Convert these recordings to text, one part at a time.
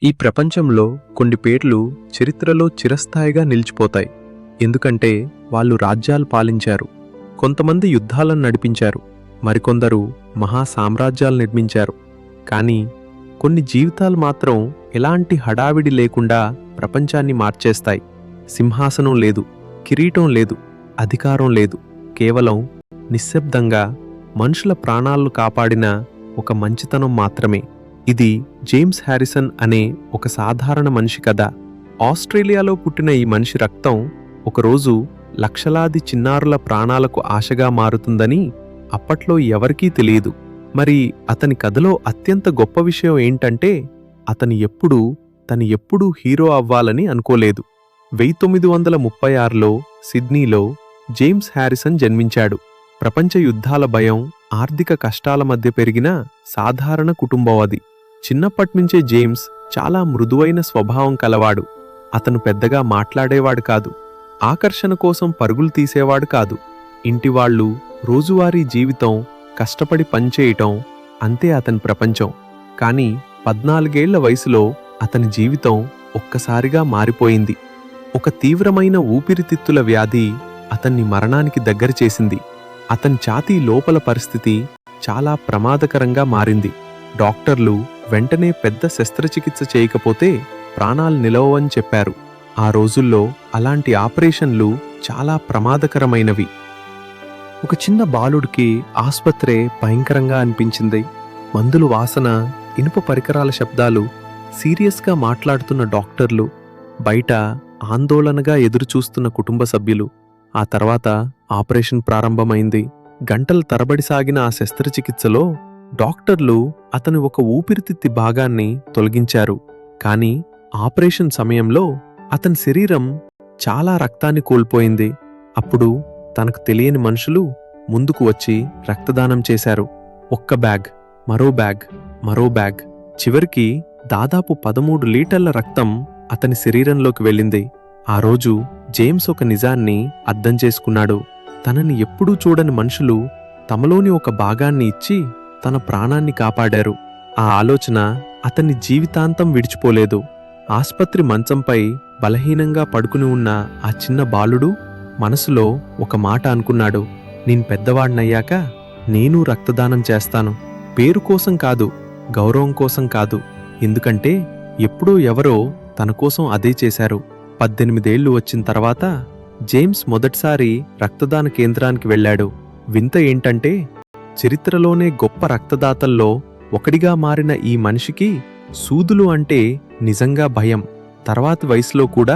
ఈ ప్రపంచంలో కొన్ని పేర్లు చరిత్రలో చిరస్థాయిగా నిలిచిపోతాయి. ఎందుకంటే వాళ్ళు రాజ్యాలు పాలించారు, కొంతమంది యుద్ధాలను నడిపించారు, మరికొందరు మహా సామ్రాజ్యాలు నిర్మించారు. కానీ కొన్ని జీవితాలు మాత్రం ఎలాంటి హడావిడి లేకుండా ప్రపంచాన్ని మార్చేస్తాయి. సింహాసనం లేదు, కిరీటం లేదు, అధికారం లేదు, కేవలం నిశ్శబ్దంగా మనుషుల ప్రాణాలను కాపాడిన ఒక మంచితనం మాత్రమే. ఇది జేమ్స్ హ్యారిసన్ అనే ఒక సాధారణ మనిషి కథ. ఆస్ట్రేలియాలో పుట్టిన ఈ మనిషి రక్తం ఒకరోజు లక్షలాది చిన్నారుల ప్రాణాలకు ఆశగా మారుతుందని అప్పట్లో ఎవరికీ తెలియదు. మరి అతని కథలో అత్యంత గొప్ప విషయం ఏంటంటే తను ఎప్పుడూ హీరో అవ్వాలని అనుకోలేదు. 1936లో సిడ్నీలో జేమ్స్ హ్యారిసన్ జన్మించాడు. ప్రపంచ యుద్ధాల భయం, ఆర్థిక కష్టాల మధ్య పెరిగిన సాధారణ కుటుంబం అది. చిన్నప్పట్నుంచే జేమ్స్ చాలా మృదువైన స్వభావం కలవాడు. అతను పెద్దగా మాట్లాడేవాడు కాదు, ఆకర్షణ కోసం పరుగులు తీసేవాడు కాదు. ఇంటివాళ్లు, రోజువారీ జీవితం, కష్టపడి పనిచేయటం అంతే అతని ప్రపంచం. కాని 14 ఏళ్ల వయసులో అతని జీవితం ఒక్కసారిగా మారిపోయింది. ఒక తీవ్రమైన ఊపిరితిత్తుల వ్యాధి అతన్ని మరణానికి దగ్గర చేసింది. అతని ఛాతీ లోపల పరిస్థితి చాలా ప్రమాదకరంగా మారింది. డాక్టర్లు వెంటనే పెద్ద శస్త్రచికిత్స చేయకపోతే ప్రాణాలు నిలవని చెప్పారు. ఆ రోజుల్లో అలాంటి ఆపరేషన్లు చాలా ప్రమాదకరమైనవి. ఒక చిన్న బాలుడికి ఆస్పత్రే భయంకరంగా అనిపించింది. మందులు వాసన, ఇనుప పరికరాల శబ్దాలు, సీరియస్గా మాట్లాడుతున్న డాక్టర్లు, బయట ఆందోళనగా ఎదురుచూస్తున్న కుటుంబ సభ్యులు. ఆ తర్వాత ఆపరేషన్ ప్రారంభమైంది. గంటల తరబడి సాగిన ఆ శస్త్రచికిత్సలో డాక్టర్లు అతని ఒక ఊపిరితిత్తి భాగాన్ని తొలగించారు. కాని ఆపరేషన్ సమయంలో అతని శరీరం చాలా రక్తాన్ని కోల్పోయింది. అప్పుడు తనకు తెలియని మనుషులు ముందుకు వచ్చి రక్తదానం చేశారు. ఒక్క బ్యాగ్, మరో బ్యాగ్, మరో బ్యాగ్. చివరికి దాదాపు 13 లీటర్ల రక్తం అతని శరీరంలోకి వెళ్ళింది. ఆ రోజు జేమ్స్ ఒక నిజాన్ని అర్థం చేసుకున్నాడు. తనని ఎప్పుడూ చూడని మనుషులు తమలోని ఒక భాగాన్ని ఇచ్చి తన ప్రాణాన్ని కాపాడారు. ఆ ఆలోచన అతన్ని జీవితాంతం విడిచిపోలేదు. ఆస్పత్రి మంచంపై బలహీనంగా పడుకుని ఉన్న ఆ చిన్న బాలుడు మనసులో ఒక మాట అనుకున్నాడు. నేను పెద్దవాడినయ్యాక నేను రక్తదానం చేస్తాను. పేరు కోసం కాదు, గౌరవం కోసం కాదు. ఎందుకంటే ఎప్పుడూ ఎవరో తన కోసం అదే చేశారు. 18 ఏళ్లు వచ్చిన తర్వాత జేమ్స్ మొదటిసారి రక్తదాన కేంద్రానికి వెళ్ళాడు. వింత ఏంటంటే చరిత్రలోనే గొప్ప రక్తదాతల్లో ఒకడిగా మారిన ఈ మనిషికి సూదులు అంటే నిజంగా భయం. తర్వాతి వయసులో కూడా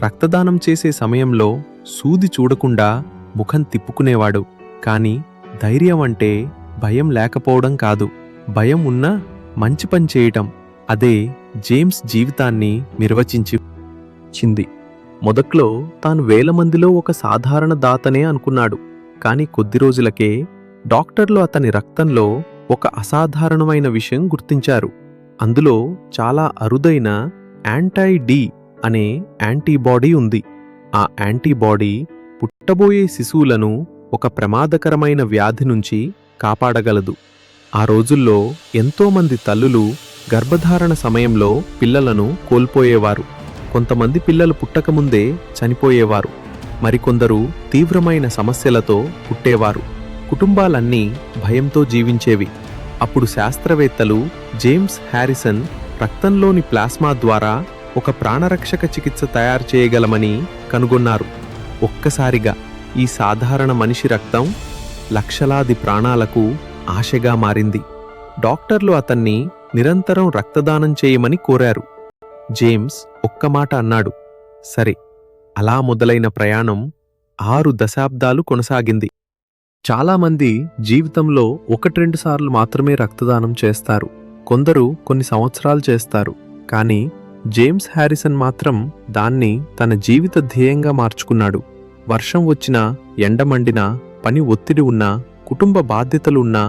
రక్తదానం చేసే సమయంలో సూది చూడకుండా ముఖం తిప్పుకునేవాడు. కాని ధైర్యం అంటే భయం లేకపోవడం కాదు, భయం ఉన్నా మంచి పని చేయటం. అదే జేమ్స్ జీవితాన్ని నిర్వచించింది. మొదట్లో తాను 1000 మందిలో ఒక సాధారణ దాతనే అనుకున్నాడు. కాని కొద్ది రోజులకే డాక్టర్లు అతని రక్తంలో ఒక అసాధారణమైన విషయం గుర్తించారు. అందులో చాలా అరుదైన యాంటీ-డి అనే యాంటీబాడీ ఉంది. ఆ యాంటీబాడీ పుట్టబోయే శిశువులను ఒక ప్రమాదకరమైన వ్యాధి నుంచి కాపాడగలదు. ఆ రోజుల్లో ఎంతోమంది తల్లులు గర్భధారణ సమయంలో పిల్లలను కోల్పోయేవారు. కొంతమంది పిల్లలు పుట్టకముందే చనిపోయేవారు. మరికొందరు తీవ్రమైన సమస్యలతో పుట్టేవారు. కుటుంబాలన్నీ భయంతో జీవించేవి. అప్పుడు శాస్త్రవేత్తలు జేమ్స్ హ్యారిసన్ రక్తంలోని ప్లాస్మా ద్వారా ఒక ప్రాణరక్షక చికిత్స తయారు చేయగలమని కనుగొన్నారు. ఒక్కసారిగా ఈ సాధారణ మనిషి రక్తం లక్షలాది ప్రాణాలకు ఆశగా మారింది. డాక్టర్లు అతన్ని నిరంతరం రక్తదానం చేయమని కోరారు. జేమ్స్ ఒక్క మాట అన్నాడు, సరే. అలా మొదలైన ప్రయాణం 6 దశాబ్దాలు కొనసాగింది. చాలామంది జీవితంలో 1-2 సార్లు మాత్రమే రక్తదానం చేస్తారు. కొందరు కొన్ని సంవత్సరాలు చేస్తారు. కానీ జేమ్స్ హ్యారిసన్ మాత్రం దాన్ని తన జీవిత ధ్యేయంగా మార్చుకున్నాడు. వర్షం వచ్చినా, ఎండమండినా, పని ఒత్తిడి ఉన్నా, కుటుంబ బాధ్యతలున్నా,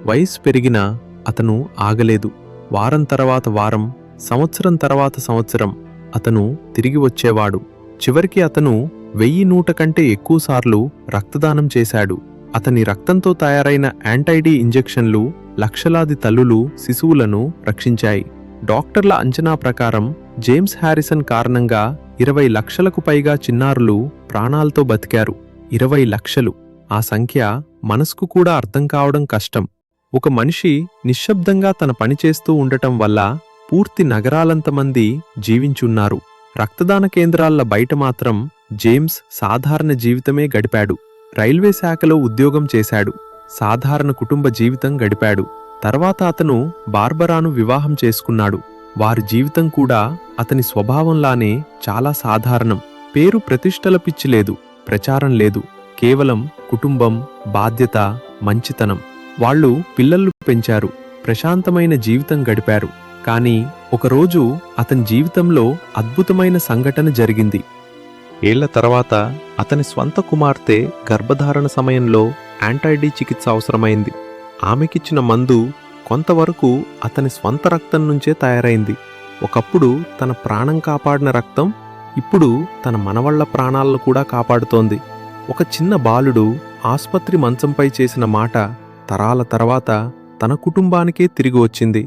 వయసు పెరిగినా అతను ఆగలేదు. వారం తర్వాత వారం, సంవత్సరం తర్వాత సంవత్సరం అతను తిరిగి వచ్చేవాడు. చివరికి అతను 1100 కంటే ఎక్కువసార్లు రక్తదానం చేశాడు. అతని రక్తంతో తయారైన యాంటీ-డి ఇంజెక్షన్లు లక్షలాది తల్లులు, శిశువులను రక్షించాయి. డాక్టర్ల అంచనా ప్రకారం జేమ్స్ హ్యారిసన్ కారణంగా 20 లక్షలకు పైగా చిన్నారులు ప్రాణాలతో బతికారు. 20 లక్షలు. ఆ సంఖ్య మనసుకు కూడా అర్థం కావడం కష్టం. ఒక మనిషి నిశ్శబ్దంగా తన పని చేస్తూ ఉండటం వల్ల పూర్తి నగరాలంతమంది జీవించున్నారు. రక్తదాన కేంద్రాల బయట మాత్రం జేమ్స్ సాధారణ జీవితమే గడిపాడు. రైల్వే శాఖలో ఉద్యోగం చేశాడు. సాధారణ కుటుంబ జీవితం గడిపాడు. తర్వాత అతను బార్బరాను వివాహం చేసుకున్నాడు. వారి జీవితం కూడా అతని స్వభావంలానే చాలా సాధారణం. పేరు ప్రతిష్టల పిచ్చి లేదు, ప్రచారం లేదు. కేవలం కుటుంబం, బాధ్యత, మంచితనం. వాళ్ళు పిల్లలు పెంచారు, ప్రశాంతమైన జీవితం గడిపారు. కానీ ఒకరోజు అతని జీవితంలో అద్భుతమైన సంఘటన జరిగింది. ఏళ్ల తర్వాత అతని స్వంత కుమార్తె గర్భధారణ సమయంలో యాంటైడీ చికిత్స అవసరమైంది. ఆమెకిచ్చిన మందు కొంతవరకు అతని స్వంత రక్తం నుంచే తయారైంది. ఒకప్పుడు తన ప్రాణం కాపాడిన రక్తం ఇప్పుడు తన మనవళ్ల ప్రాణాలను కూడా కాపాడుతోంది. ఒక చిన్న బాలుడు ఆస్పత్రి మంచంపై చేసిన మాట తరాల తర్వాత తన కుటుంబానికే తిరిగి వచ్చింది.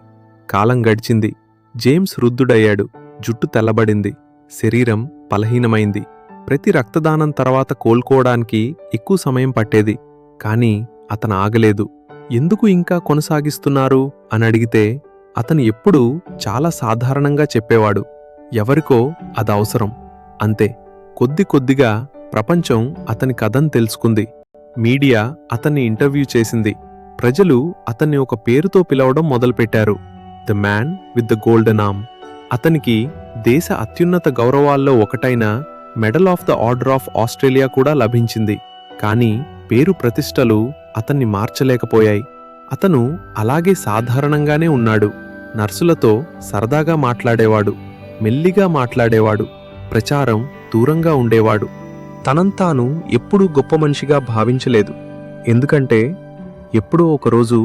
కాలం గడిచింది. జేమ్స్ వృద్ధుడయ్యాడు. జుట్టు తెల్లబడింది. శరీరం బలహీనమైంది. ప్రతి రక్తదానం తర్వాత కోలుకోవడానికి ఎక్కువ సమయం పట్టేది. కాని అతను ఆగలేదు. ఎందుకు ఇంకా కొనసాగిస్తున్నారు అని అడిగితే అతను ఎప్పుడూ చాలా సాధారణంగా చెప్పేవాడు, ఎవరికో అది అవసరం, అంతే. కొద్ది కొద్దిగా ప్రపంచం అతని కథను తెలుసుకుంది. మీడియా అతన్ని ఇంటర్వ్యూ చేసింది. ప్రజలు అతన్ని ఒక పేరుతో పిలవడం మొదలుపెట్టారు, the man with the golden arm. అతనికి దేశ అత్యున్నత గౌరవాల్లో ఒకటైన medal of the order of Australia కూడా లభించింది. కానీ పేరు ప్రతిష్టలు అతన్ని మార్చలేకపోయాయి. అతను అలాగే సాధారణంగానే ఉన్నాడు. నర్సులతో సరదాగా మాట్లాడేవాడు, మెల్లిగా మాట్లాడేవాడు, ప్రచారం దూరంగా ఉండేవాడు. తనంతాను ఎప్పుడూ గొప్ప మనిషిగా భావించలేదు. ఎందుకంటే ఎప్పుడో ఒకరోజు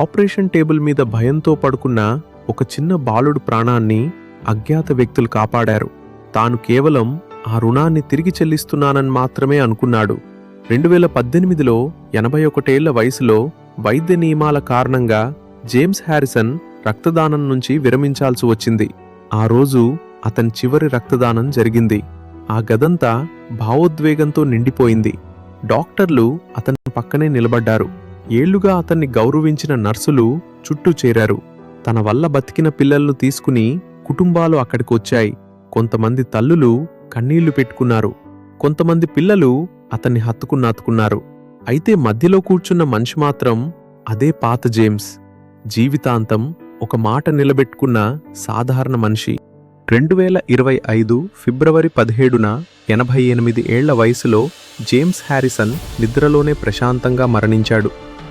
ఆపరేషన్ టేబుల్ మీద భయంతో పడుకున్న ఒక చిన్న బాలుడు ప్రాణాన్ని అజ్ఞాత వ్యక్తులు కాపాడారు. తాను కేవలం ఆ రుణాన్ని తిరిగి చెల్లిస్తున్నానని మాత్రమే అనుకున్నాడు. 2018లో 81 ఏళ్ల వయసులో వైద్య నియమాల కారణంగా జేమ్స్ హ్యారిసన్ రక్తదానం నుంచి విరమించాల్సి వచ్చింది. ఆ రోజు అతని చివరి రక్తదానం జరిగింది. ఆ గదంతా భావోద్వేగంతో నిండిపోయింది. డాక్టర్లు అతని పక్కనే నిలబడ్డారు. ఏళ్లుగా అతన్ని గౌరవించిన నర్సులు చుట్టూ చేరారు. తన వల్ల బతికిన పిల్లలను తీసుకుని కుటుంబాలు అక్కడికొచ్చాయి. కొంతమంది తల్లులు కన్నీళ్లు పెట్టుకున్నారు. కొంతమంది పిల్లలు అతన్ని హత్తుకున్నారు. అయితే మధ్యలో కూర్చున్న మనిషి మాత్రం అదే పాత జేమ్స్. జీవితాంతం ఒక మాట నిలబెట్టుకున్న సాధారణ మనిషి. 2025 ఫిబ్రవరి 17న 88 ఏళ్ల వయసులో జేమ్స్ హ్యారిసన్ నిద్రలోనే ప్రశాంతంగా మరణించాడు.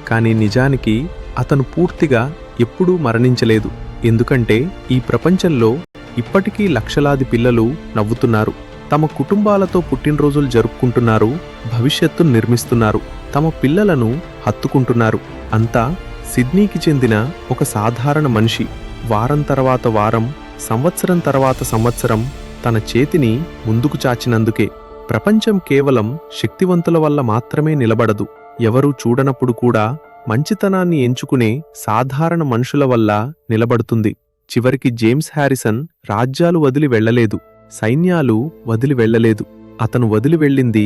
కానీ నిజానికి అతను పూర్తిగా ఎప్పుడూ మరణించలేదు. ఎందుకంటే ఈ ప్రపంచంలో ఇప్పటికీ లక్షలాది పిల్లలు నవ్వుతున్నారు, తమ కుటుంబాలతో పుట్టినరోజులు జరుపుకుంటున్నారు, భవిష్యత్తును నిర్మిస్తున్నారు, తమ పిల్లలను హత్తుకుంటున్నారు. అంతా సిడ్నీకి చెందిన ఒక సాధారణ మనిషి. వారం తర్వాత వారం, సంవత్సరం తర్వాత సంవత్సరం తన చేతిని ముందుకు చాచినందుకే. ప్రపంచం కేవలం శక్తివంతుల వల్ల మాత్రమే నిలబడదు. ఎవరూ చూడనప్పుడు కూడా మంచితనాన్ని ఎంచుకునే సాధారణ మనుషుల వల్ల నిలబడుతుంది. చివరికి జేమ్స్ హ్యారిసన్ రాజ్యాలు వదిలి వెళ్లలేదు, సైన్యాలు వదిలి వెళ్లలేదు. అతను వదిలి వెళ్ళింది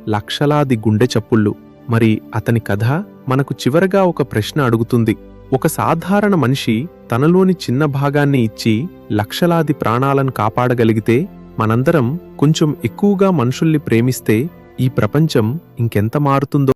లక్షలాది గుండె చప్పుళ్ళు. మరి అతని కథ మనకు చివరగా ఒక ప్రశ్న అడుగుతుంది. ఒక సాధారణ మనిషి తనలోని చిన్న భాగాన్ని ఇచ్చి లక్షలాది ప్రాణాలను కాపాడగలిగితే, మనందరం కొంచెం ఎక్కువగా మనుషుల్ని ప్రేమిస్తే ఈ ప్రపంచం ఇంకెంత మారుతుందో.